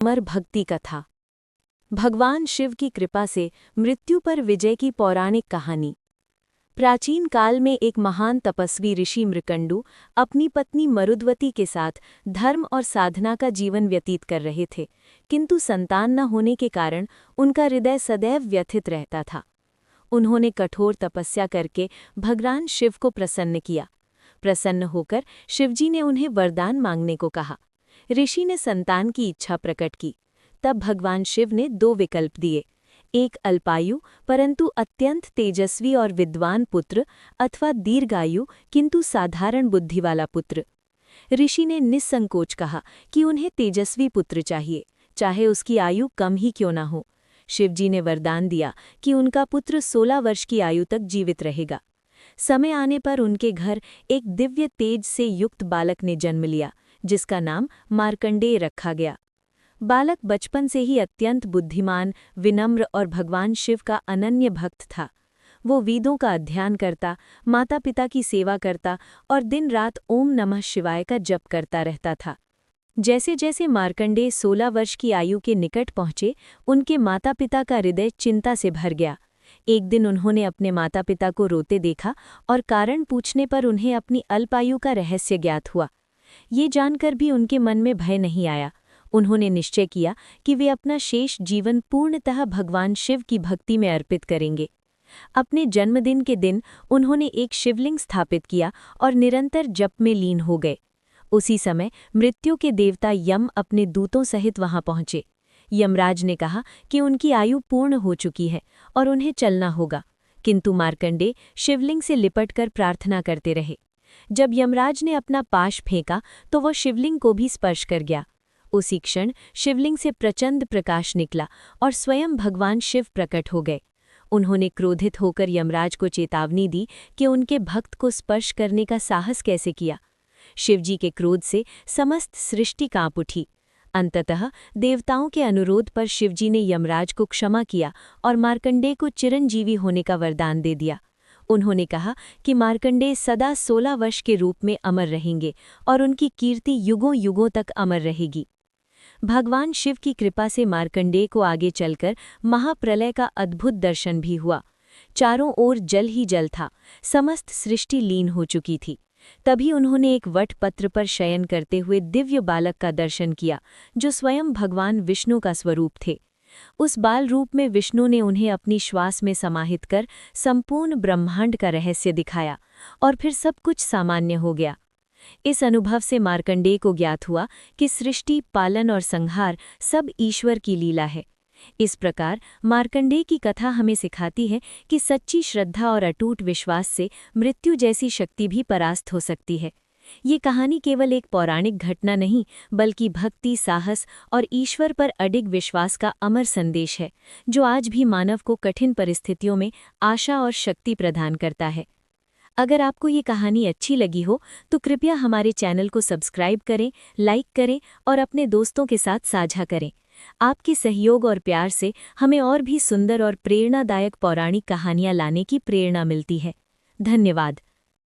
अमर भक्ति कथा। भगवान शिव की कृपा से मृत्यु पर विजय की पौराणिक कहानी। प्राचीन काल में एक महान तपस्वी ऋषि मृकंडु अपनी पत्नी मरुद्वती के साथ धर्म और साधना का जीवन व्यतीत कर रहे थे, किंतु संतान न होने के कारण उनका हृदय सदैव व्यथित रहता था। उन्होंने कठोर तपस्या करके भगवान शिव को प्रसन्न किया। प्रसन्न होकर शिवजी ने उन्हें वरदान मांगने को कहा। ऋषि ने संतान की इच्छा प्रकट की। तब भगवान शिव ने दो विकल्प दिए, एक अल्पायु परंतु अत्यंत तेजस्वी और विद्वान पुत्र, अथवा दीर्घायु किंतु साधारण बुद्धि वाला पुत्र। ऋषि ने निस्संकोच कहा कि उन्हें तेजस्वी पुत्र चाहिए, चाहे उसकी आयु कम ही क्यों न हो। शिवजी ने वरदान दिया कि उनका पुत्र 16 वर्ष की आयु तक जीवित रहेगा। समय आने पर उनके घर एक दिव्य तेज से युक्त बालक ने जन्म लिया, जिसका नाम मार्कंडेय रखा गया। बालक बचपन से ही अत्यंत बुद्धिमान, विनम्र और भगवान शिव का अनन्य भक्त था। वो वेदों का अध्ययन करता, माता पिता की सेवा करता और दिन रात ओम नमः शिवाय का जप करता रहता था। जैसे जैसे मार्कंडेय 16 वर्ष की आयु के निकट पहुंचे, उनके माता पिता का हृदय चिंता से भर गया। एक दिन उन्होंने अपने माता पिता को रोते देखा और कारण पूछने पर उन्हें अपनी अल्पायु का रहस्य ज्ञात हुआ। ये जानकर भी उनके मन में भय नहीं आया। उन्होंने निश्चय किया कि वे अपना शेष जीवन पूर्णतः भगवान शिव की भक्ति में अर्पित करेंगे। अपने जन्मदिन के दिन उन्होंने एक शिवलिंग स्थापित किया और निरंतर जप में लीन हो गए। उसी समय मृत्यु के देवता यम अपने दूतों सहित वहां पहुंचे। यमराज ने कहा कि उनकी आयु पूर्ण हो चुकी है और उन्हें चलना होगा, किंतु मार्कंडेय शिवलिंग से लिपटकर प्रार्थना करते रहे। जब यमराज ने अपना पाश फेंका तो वह शिवलिंग को भी स्पर्श कर गया। उसी क्षण शिवलिंग से प्रचंड प्रकाश निकला और स्वयं भगवान शिव प्रकट हो गए। उन्होंने क्रोधित होकर यमराज को चेतावनी दी कि उनके भक्त को स्पर्श करने का साहस कैसे किया। शिवजी के क्रोध से समस्त सृष्टि कांप उठी। अंततः देवताओं के अनुरोध पर शिवजी ने यमराज को क्षमा किया और मार्कंडेय को चिरंजीवी होने का वरदान दे दिया। उन्होंने कहा कि मार्कंडेय सदा 16 वर्ष के रूप में अमर रहेंगे और उनकी कीर्ति युगों युगों तक अमर रहेगी। भगवान शिव की कृपा से मार्कंडेय को आगे चलकर महाप्रलय का अद्भुत दर्शन भी हुआ। चारों ओर जल ही जल था, समस्त सृष्टि लीन हो चुकी थी। तभी उन्होंने एक वट पत्र पर शयन करते हुए दिव्य बालक का दर्शन किया, जो स्वयं भगवान विष्णु का स्वरूप थे। उस बाल रूप में विष्णु ने उन्हें अपनी श्वास में समाहित कर संपूर्ण ब्रह्मांड का रहस्य दिखाया और फिर सब कुछ सामान्य हो गया। इस अनुभव से मार्कंडेय को ज्ञात हुआ कि सृष्टि, पालन और संहार सब ईश्वर की लीला है। इस प्रकार मार्कंडेय की कथा हमें सिखाती है कि सच्ची श्रद्धा और अटूट विश्वास से मृत्यु जैसी शक्ति भी परास्त हो सकती है। ये कहानी केवल एक पौराणिक घटना नहीं, बल्कि भक्ति, साहस और ईश्वर पर अडिग विश्वास का अमर संदेश है, जो आज भी मानव को कठिन परिस्थितियों में आशा और शक्ति प्रदान करता है। अगर आपको ये कहानी अच्छी लगी हो तो कृपया हमारे चैनल को सब्सक्राइब करें, लाइक करें और अपने दोस्तों के साथ साझा करें। आपके सहयोग और प्यार से हमें और भी सुंदर और प्रेरणादायक पौराणिक कहानियाँ लाने की प्रेरणा मिलती है। धन्यवाद।